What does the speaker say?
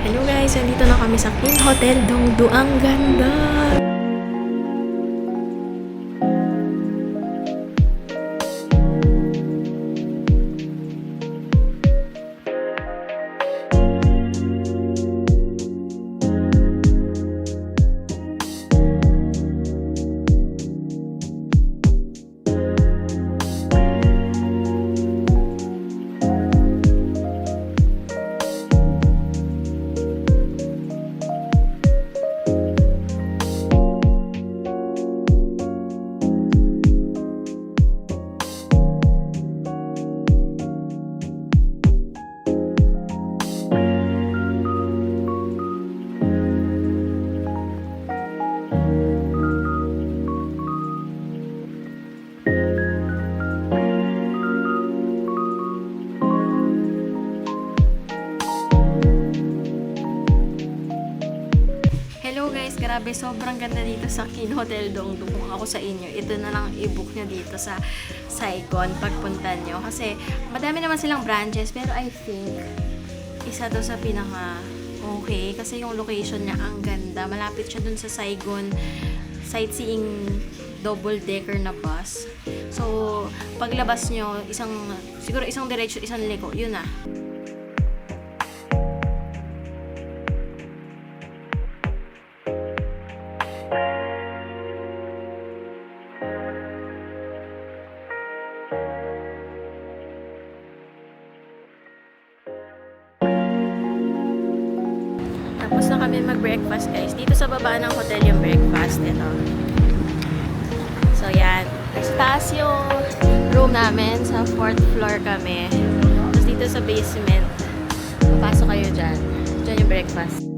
Hello guys, nandito na kami sa King Hotel Dongdu. Ang ganda! Hello guys, grabe, sobrang ganda dito sa King Hotel Dongdu. Kung ako sa inyo, ito na lang i-book nyo dito sa Saigon pagpunta nyo. Kasi madami naman silang branches, pero I think isa to sa pinaka okay. Kasi yung location niya ang ganda. Malapit siya dun sa Saigon sightseeing double-decker na bus. So, paglabas nyo, siguro isang diretso, isang liko, yun na. Tapos na kami mag-breakfast guys. Dito sa baba ng hotel yung breakfast. Ito. So yan. Sa taas yung room namin. Sa 4th floor kami. Tapos dito sa basement. Papasok kayo dyan. Dyan yung breakfast.